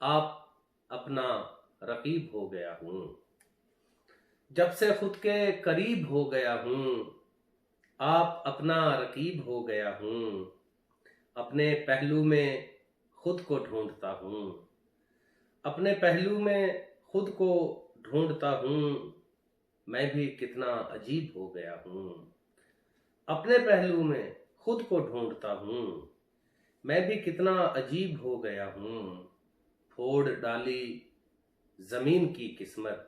آپ اپنا رقیب ہو گیا ہوں، جب سے خود کے قریب ہو گیا ہوں، آپ اپنا رقیب ہو گیا ہوں، اپنے پہلو میں خود کو ڈھونڈتا ہوں، اپنے پہلو میں خود کو ڈھونڈتا ہوں، میں بھی کتنا عجیب ہو گیا ہوں، اپنے پہلو میں خود کو ڈھونڈتا ہوں، میں بھی کتنا عجیب ہو گیا ہوں، پھوڑ ڈالی زمین کی قسمت،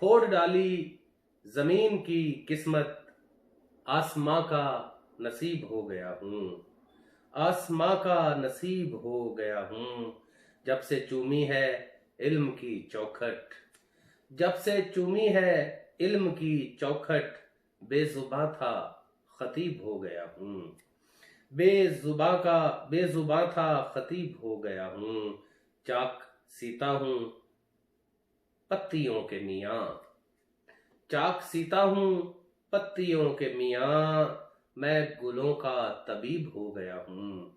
پھوڑ ڈالی زمین کی قسمت، آسماں کا نصیب ہو گیا ہوں، آسماں کا نصیب ہو گیا ہوں، جب سے چومی ہے علم کی چوکھٹ، جب سے چومی ہے علم کی چوکھٹ، بے زباں تھا خطیب ہو گیا ہوں، بے زباں تھا خطیب ہو گیا ہوں، چاک سیتا ہوں پتیوں کے میاں، چاک سیتا ہوں پتیوں کے میاں، میں گلوں کا طبیب ہو گیا ہوں،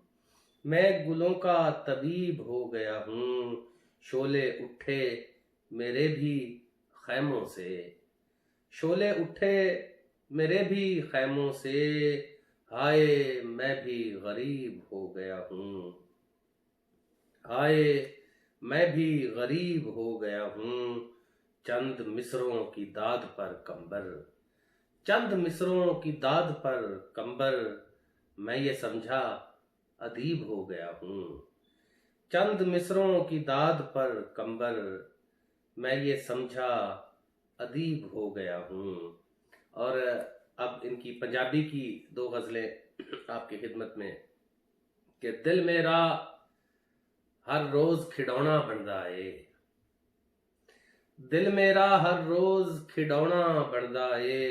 میں گلوں کا طبیب ہو گیا ہوں، شعلے اٹھے میرے بھی خیموں سے، شعلے اٹھے میرے بھی خیموں سے، ہائے میں بھی غریب ہو گیا ہوں، ہائے میں بھی غریب ہو گیا ہوں، چند مصروں کی داد پر کمبر، چند مصروں کی داد پر کمبر، میں یہ سمجھا ادیب ہو گیا ہوں، چند مصروں کی داد پر کمبر، میں یہ سمجھا ادیب ہو گیا ہوں۔ اور اب ان کی پنجابی کی 2 غزلیں آپ کی خدمت میں کہ دل میرا ہر روز کھڈونا بندا اے، دل میرا ہر روز کھڈونا بندا اے،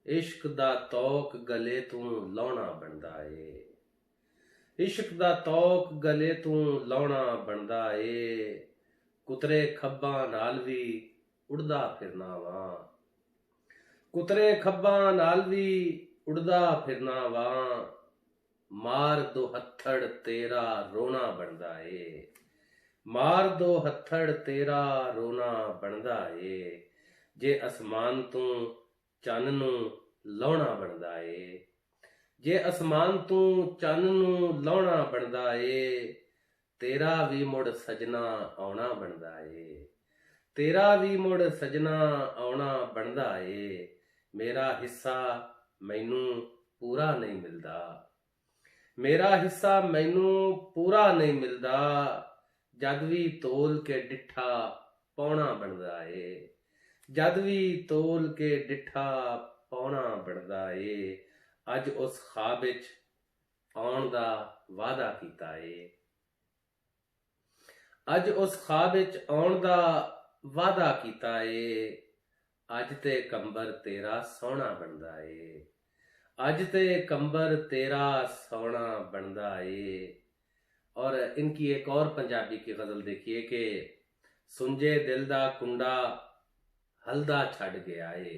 عشق دا توق گلے تو لاؤنا بندا اے، عشق دا توق گلے تو لاؤنا بندا اے، کترے کھباں نال وی اڑدا پھرنا واں، کترے کھباں نال وی اڑدا پھرنا واں، مار دو ہتھڑ تیرا رونا بندا اے، مار دو ہتھڑ تیرا رونا بندا اے، جے اسمان تو چن نو لاؤنا بندا اے، جے اسمان تو چن نو لاؤنا بندا اے، تیرا وی مڑ سجنا آونا بندا اے، تیرا وی مڑ سجنا آونا بندا اے، میرا حصہ مینوں پورا نہیں ملدا، میرا حصہ مینوں پورا نہیں ملدا، جد وی تول کے ڈٹھا پونا بندا اے، جد وی تول کے ڈٹھا پونا بندا اے، اج اس خواب وچ آن دا وعدہ کیتا اے، اج اس خواب وچ آن دا وعدہ کیتا اے، اج تے کمبر تیرا سونا بندا اے، اج تے کمبر تیرا سونا بندا اے۔ اور ان کی ایک اور پنجابی کی غزل دیکھیے کہ سنجے دل دا کنڈا ہلدا چھڑ گیا اے،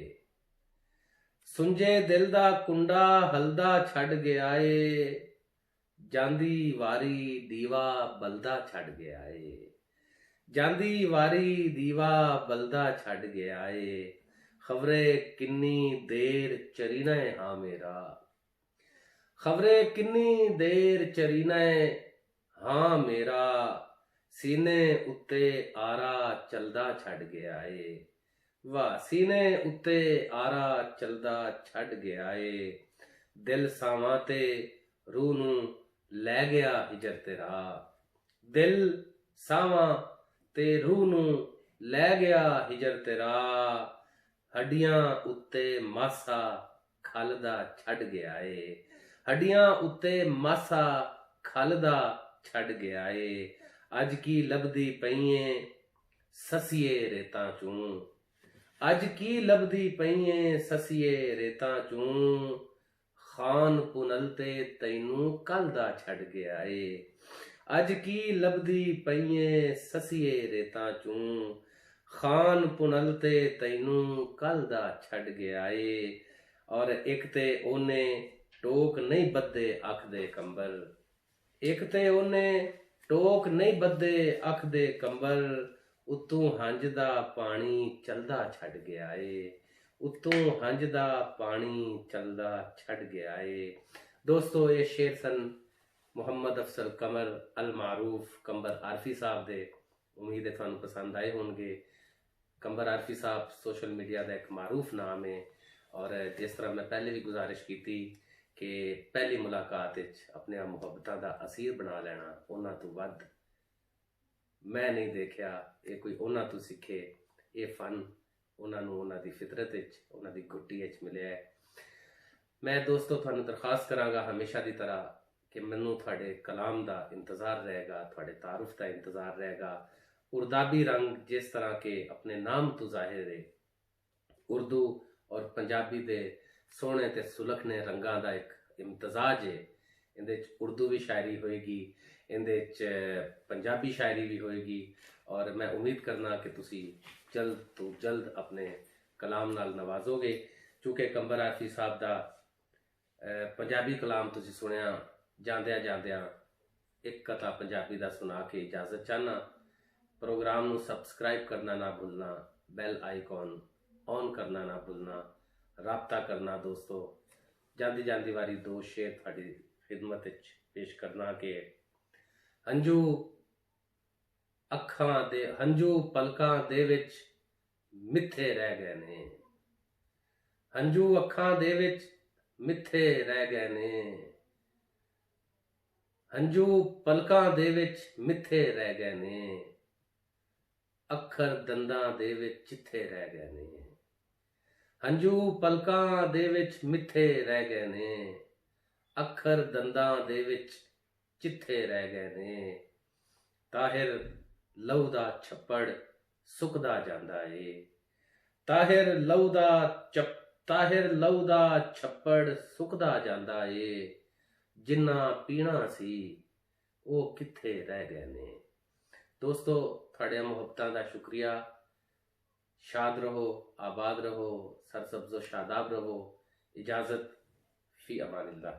سنجے دل دا کنڈا ہلدا چھڑ گیا اے، جاندی واری دیوا بلدا چھڑ گیا اے، جاندی واری دیوا بلدا چھڑ گیا اے، خبرے کنی دیر چرینا ہے ہاں میرا، خبرے کنی دیر چرینا ہے ہاں میرا، سینے اتے آرا چلدا چھڑ گیا اے، واہ سینے اتے آرا چلدا چھڑ گیا اے، دل ساواں تے روح نو لے گیا ہجر تیرا، دل ساواں تے روح نو لے گیا ہجر تیرا، ہڈیاں اتے ماسا کھلدا چھڑ گیا اے، ہڈیاں اتے ماسا کھلدا چھڑ گیا اے، اج کی لبدی پئییں سسیے ریتاں چوں، اج کی لبدی پئییں سسیے ریتاں چوں، خان پنل تے تینوں کل دا چھڑ گیا اے، اج کی لبدی پئییں سسیے ریتاں چوں، خان پنل تے تینوں کل دا چھڑ گیا اے۔ اور ایک تے اونے ٹوک نہیں بدے اکھ دے کمبر، ایک تے اونے ਟੋਕ ਨਹੀਂ ਬੱਧੇ ਅੱਖ ਦੇ ਕੰਬਲ, ਉਤੋਂ ਹੰਝ ਦਾ ਪਾਣੀ ਚਲਦਾ ਛੱਡ ਗਿਆ ਏ, ਉਤੋਂ ਹੰਝ ਦਾ ਪਾਣੀ ਚਲਦਾ ਛੱਡ ਗਿਆ ਏ। ਦੋਸਤੋ ਇਹ ਸ਼ੇਰ ਸਨ ਮੁਹੰਮਦ ਅਫਜ਼ਲ ਕਮਰ ਅਲ ਮਾਰੂਫ ਕੰਬਰ ਆਰਫੀ ਸਾਹਿਬ ਦੇ। ਉਮੀਦ ਹੈ ਤੁਹਾਨੂੰ ਪਸੰਦ ਆਏ ਹੋਣਗੇ। ਕੰਬਰ ਆਰਫੀ ਸਾਹਿਬ ਸੋਸ਼ਲ ਮੀਡੀਆ ਦਾ ਇੱਕ ਮਾਰੂਫ ਨਾਮ ਹੈ, ਔਰ ਜਿਸ ਤਰ੍ਹਾਂ ਮੈਂ ਪਹਿਲੇ ਵੀ ਗੁਜ਼ਾਰਿਸ਼ ਕੀਤੀ ਕਿ ਪਹਿਲੀ ਮੁਲਾਕਾਤ ਵਿੱਚ ਆਪਣੇ ਮੁਹੱਬਤਾਂ ਦਾ ਅਸੀਰ ਬਣਾ ਲੈਣਾ, ਉਹਨਾਂ ਤੋਂ ਵੱਧ ਮੈਂ ਨਹੀਂ ਦੇਖਿਆ। ਇਹ ਕੋਈ ਉਹਨਾਂ ਤੋਂ ਸਿੱਖੇ, ਇਹ ਫਨ ਉਹਨਾਂ ਨੂੰ ਉਹਨਾਂ ਦੀ ਫਿਤਰਤ ਵਿੱਚ, ਉਹਨਾਂ ਦੀ ਗੁੱਟੀ ਵਿੱਚ ਮਿਲਿਆ ਹੈ। ਮੈਂ ਦੋਸਤੋ ਤੁਹਾਨੂੰ ਦਰਖਾਸਤ ਕਰਾਂਗਾ ਹਮੇਸ਼ਾ ਦੀ ਤਰ੍ਹਾਂ کہ منو تھوڑے کلام دا انتظار رہے گا، تھوڑے تعارف دا انتظار رہے گا۔ اردابی رنگ جس طرح کے اپنے نام تو ظاہر ہے، اردو اور پنجابی دے سونے تے سلکھنے رنگاں دا ایک امتزاج ہے۔ اندے اردو بھی شاعری ہوئے گی، اندے پنجابی شاعری بھی ہوئے گی، اور میں امید کرنا کہ تسی جلد تو جلد اپنے کلام نال نوازو گے۔ چونکہ کنبر عارفی صاحب دا پنجابی کلام تسی سنیا، جاندیا جاندیا ایک قطع پنجابی دا سنا کے اجازت چاہنا۔ پروگرام نو سبسکرائب کرنا نہ بھولنا، بیل آئیکن آن کرنا نہ بھولنا، رابطہ کرنا دوستو۔ جاندی جاندی واری دو شعر تھوڑی خدمت پیش کرنا کہ ہنجو اکھاں دے ہنجو پلکاں دے وچ متھے رہ گئے نے، ہنجو اکھاں دے وچ متھے رہ گئے نے، ہنجو پلکاں دے وچ متھے رہ گئے نے، اکھر دنداں دے وچ چتھے رہ گئے نے، ہنجو پلکاں دے وچ متھے رہ گئے نے، اکھر دنداں دے وچ چتھے رہ گئے نے۔ طاہر لہو دا چھپڑ سکدا جاندا اے، طاہر لہو دا چھپڑ سکدا جاندا اے، جنہ پینا سی وہ کتھے رہ گئے نے۔ دوستو تھوڑے محبتاں دا شکریہ۔ شاد رہو، آباد رہو، سرسبز و شاداب رہو۔ اجازت، فی امان اللہ۔